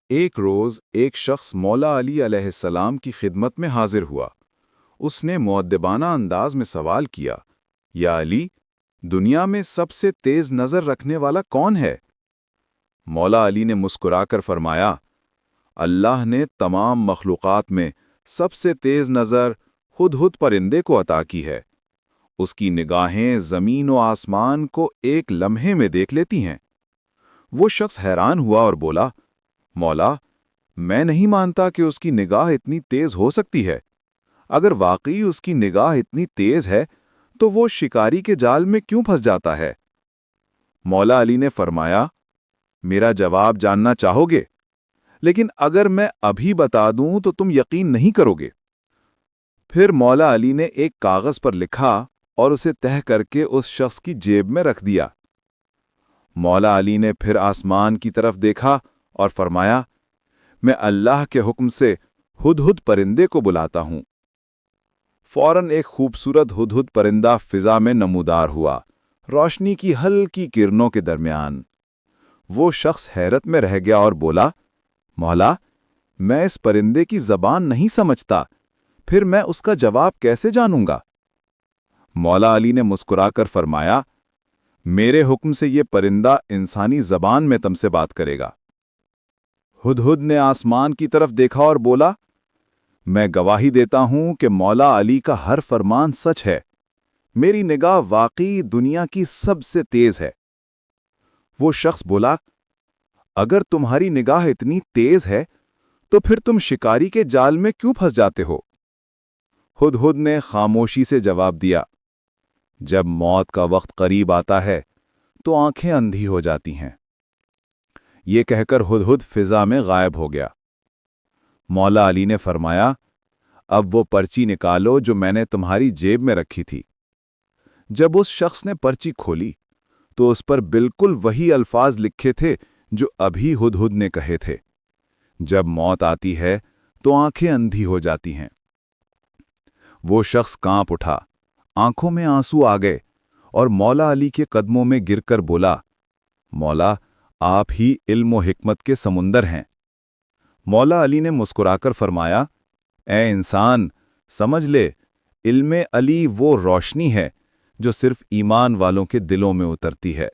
ایک روز ایک شخص مولا علی علیہ السلام کی خدمت میں حاضر ہوا۔ اس نے مؤدبانہ انداز میں سوال کیا، یا علی، دنیا میں سب سے تیز نظر رکھنے والا کون ہے؟ مولا علی نے مسکرا کر فرمایا، اللہ نے تمام مخلوقات میں سب سے تیز نظر ہدہد پرندے کو عطا کی ہے۔ اس کی نگاہیں زمین و آسمان کو ایک لمحے میں دیکھ لیتی ہیں۔ وہ شخص حیران ہوا اور بولا، مولا، میں نہیں مانتا کہ اس کی نگاہ اتنی تیز ہو سکتی ہے۔ اگر واقعی اس کی نگاہ اتنی تیز ہے تو وہ شکاری کے جال میں کیوں پھنس جاتا ہے؟ مولا علی نے فرمایا، میرا جواب جاننا چاہو گے؟ لیکن اگر میں ابھی بتا دوں تو تم یقین نہیں کرو گے۔ پھر مولا علی نے ایک کاغذ پر لکھا اور اسے تہہ کر کے اس شخص کی جیب میں رکھ دیا۔ مولا علی نے پھر آسمان کی طرف دیکھا اور فرمایا، میں اللہ کے حکم سے ہدہد پرندے کو بلاتا ہوں۔ فوراً ایک خوبصورت ہدہد پرندہ فضا میں نمودار ہوا، روشنی کی ہلکی کرنوں کے درمیان۔ وہ شخص حیرت میں رہ گیا اور بولا، مولا، میں اس پرندے کی زبان نہیں سمجھتا، پھر میں اس کا جواب کیسے جانوں گا؟ مولا علی نے مسکرا کر فرمایا، میرے حکم سے یہ پرندہ انسانی زبان میں تم سے بات کرے گا۔ ہدہد نے آسمان کی طرف دیکھا اور بولا، میں گواہی دیتا ہوں کہ مولا علی کا ہر فرمان سچ ہے۔ میری نگاہ واقعی دنیا کی سب سے تیز ہے۔ وہ شخص بولا، اگر تمہاری نگاہ اتنی تیز ہے تو پھر تم شکاری کے جال میں کیوں پھنس جاتے ہو؟ ہدہد نے خاموشی سے جواب دیا، جب موت کا وقت قریب آتا ہے تو آنکھیں اندھی ہو جاتی ہیں۔ یہ کہہ کر ہدہد فضا میں غائب ہو گیا۔ مولا علی نے فرمایا، اب وہ پرچی نکالو جو میں نے تمہاری جیب میں رکھی تھی۔ جب اس شخص نے پرچی کھولی تو اس پر بالکل وہی الفاظ لکھے تھے جو ابھی ہدہد نے کہے تھے، جب موت آتی ہے تو آنکھیں اندھی ہو جاتی ہیں۔ وہ شخص کانپ اٹھا، آنکھوں میں آنسو آ گئے اور مولا علی کے قدموں میں گر کر بولا، مولا، آپ ہی علم و حکمت کے سمندر ہیں۔ مولا علی نے مسکرا کر فرمایا، اے انسان، سمجھ لے، علم علی وہ روشنی ہے جو صرف ایمان والوں کے دلوں میں اترتی ہے۔